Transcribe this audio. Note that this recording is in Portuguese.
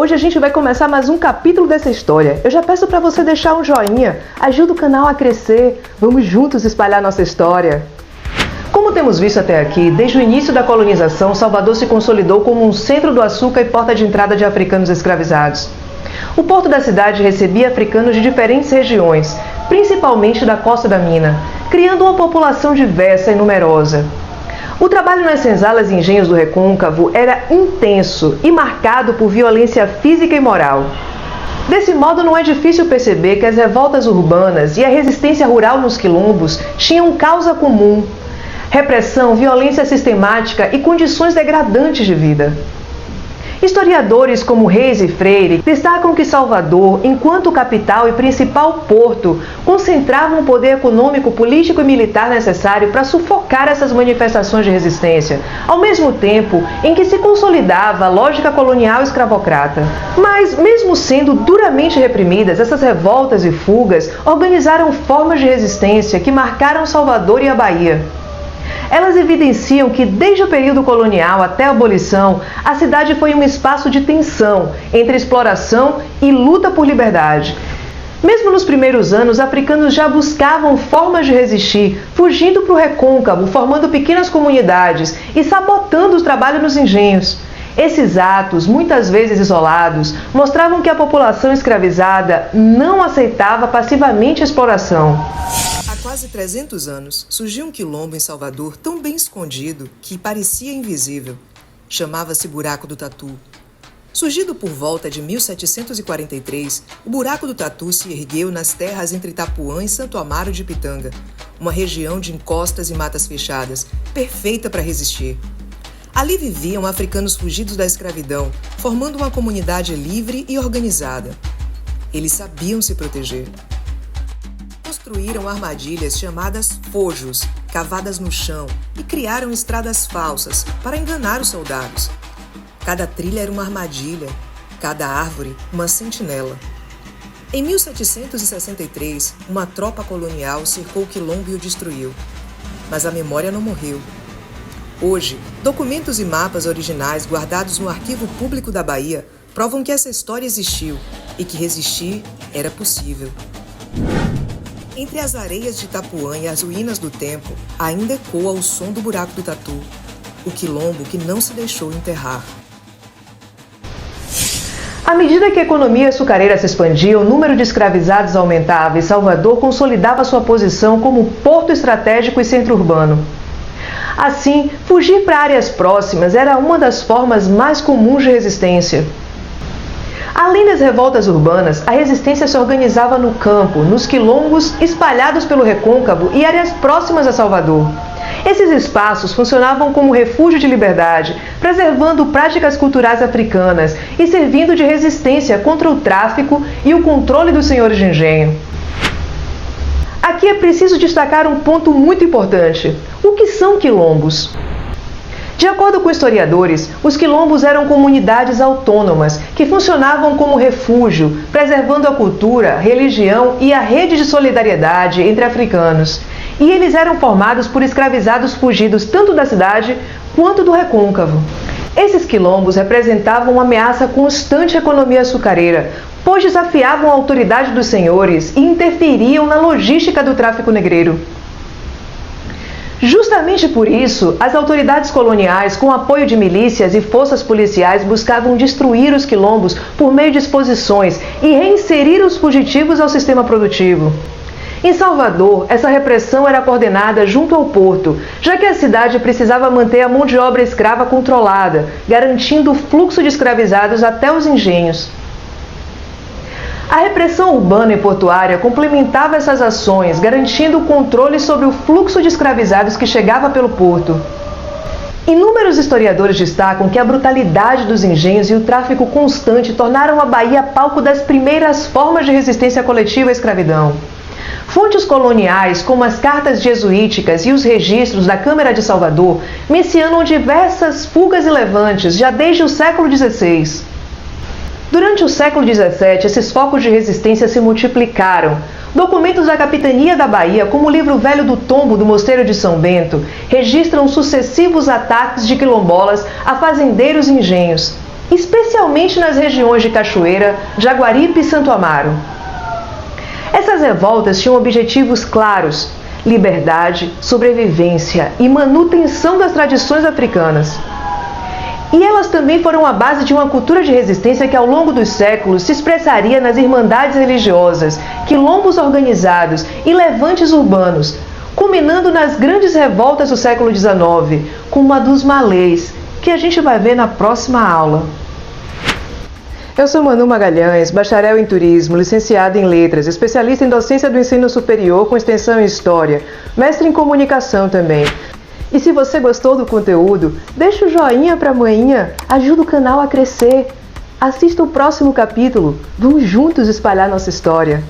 Hoje a gente vai começar mais um capítulo dessa história. Eu já peço para você deixar um joinha, ajuda o canal a crescer. Vamos juntos espalhar nossa história. Como temos visto até aqui, desde o início da colonização, Salvador se consolidou como um centro do açúcar e porta de entrada de africanos escravizados. O porto da cidade recebia africanos de diferentes regiões, principalmente da Costa da Mina, criando uma população diversa e numerosa. O trabalho nas senzalas e engenhos do Recôncavo era intenso e marcado por violência física e moral. Desse modo, não é difícil perceber que as revoltas urbanas e a resistência rural nos quilombos tinham causa comum: repressão, violência sistemática e condições degradantes de vida. Historiadores como Reis e Freire destacam que Salvador, enquanto capital e principal porto, concentrava um poder econômico, político e militar necessário para sufocar essas manifestações de resistência, ao mesmo tempo em que se consolidava a lógica colonial escravocrata. Mas, mesmo sendo duramente reprimidas, essas revoltas e fugas organizaram formas de resistência que marcaram Salvador e a Bahia. Elas evidenciam que, desde o período colonial até a abolição, a cidade foi um espaço de tensão entre exploração e luta por liberdade. Mesmo nos primeiros anos, africanos já buscavam formas de resistir, fugindo para o Recôncavo, formando pequenas comunidades e sabotando o trabalho nos engenhos. Esses atos, muitas vezes isolados, mostravam que a população escravizada não aceitava passivamente a exploração. Há quase 300 anos, surgiu um quilombo em Salvador tão bem escondido que parecia invisível. Chamava-se Buraco do Tatu. Surgido por volta de 1743, o Buraco do Tatu se ergueu nas terras entre Itapuã e Santo Amaro de Pitanga, uma região de encostas e matas fechadas, perfeita para resistir. Ali viviam africanos fugidos da escravidão, formando uma comunidade livre e organizada. Eles sabiam se proteger. Construíram armadilhas chamadas fojos, cavadas no chão, e criaram estradas falsas para enganar os soldados. Cada trilha era uma armadilha, cada árvore uma sentinela. Em 1763, uma tropa colonial cercou o quilombo e o destruiu. Mas a memória não morreu. Hoje, documentos e mapas originais guardados no Arquivo Público da Bahia provam que essa história existiu e que resistir era possível. Entre as areias de Itapuã e as ruínas do tempo, ainda ecoa o som do Buraco do Tatu, o quilombo que não se deixou enterrar. À medida que a economia açucareira se expandia, o número de escravizados aumentava e Salvador consolidava sua posição como porto estratégico e centro urbano. Assim, fugir para áreas próximas era uma das formas mais comuns de resistência. Além das revoltas urbanas, a resistência se organizava no campo, nos quilombos espalhados pelo Recôncavo e áreas próximas a Salvador. Esses espaços funcionavam como refúgio de liberdade, preservando práticas culturais africanas e servindo de resistência contra o tráfico e o controle dos senhores de engenho. Aqui é preciso destacar um ponto muito importante: o que são quilombos? De acordo com historiadores, os quilombos eram comunidades autônomas que funcionavam como refúgio, preservando a cultura, religião e a rede de solidariedade entre africanos. E eles eram formados por escravizados fugidos tanto da cidade quanto do Recôncavo. Esses quilombos representavam uma ameaça constante à economia açucareira, pois desafiavam a autoridade dos senhores e interferiam na logística do tráfico negreiro. Justamente por isso, as autoridades coloniais, com apoio de milícias e forças policiais, buscavam destruir os quilombos por meio de exposições e reinserir os fugitivos ao sistema produtivo. Em Salvador, essa repressão era coordenada junto ao porto, já que a cidade precisava manter a mão de obra escrava controlada, garantindo o fluxo de escravizados até os engenhos. A repressão urbana e portuária complementava essas ações, garantindo o controle sobre o fluxo de escravizados que chegava pelo porto. Inúmeros historiadores destacam que a brutalidade dos engenhos e o tráfico constante tornaram a Bahia palco das primeiras formas de resistência coletiva à escravidão. Fontes coloniais, como as cartas jesuíticas e os registros da Câmara de Salvador, mencionam diversas fugas e levantes já desde o século XVI. Durante o século XVII, esses focos de resistência se multiplicaram. Documentos da Capitania da Bahia, como o Livro Velho do Tombo do Mosteiro de São Bento, registram sucessivos ataques de quilombolas a fazendeiros e engenhos. especialmente nas regiões de Cachoeira, Jaguaripe e Santo Amaro. Essas revoltas tinham objetivos claros: liberdade, sobrevivência e manutenção das tradições africanas. E elas também foram a base de uma cultura de resistência que ao longo dos séculos se expressaria nas irmandades religiosas, quilombos organizados e levantes urbanos, culminando nas grandes revoltas do século XIX, como a dos malês, que a gente vai ver na próxima aula. Eu sou Manu Magalhães, bacharel em turismo, licenciada em letras, especialista em docência do ensino superior com extensão em história, mestre em comunicação também. E se você gostou do conteúdo, deixa o joinha pra manhinha, ajuda o canal a crescer. Assista o próximo capítulo, vamos juntos espalhar nossa história.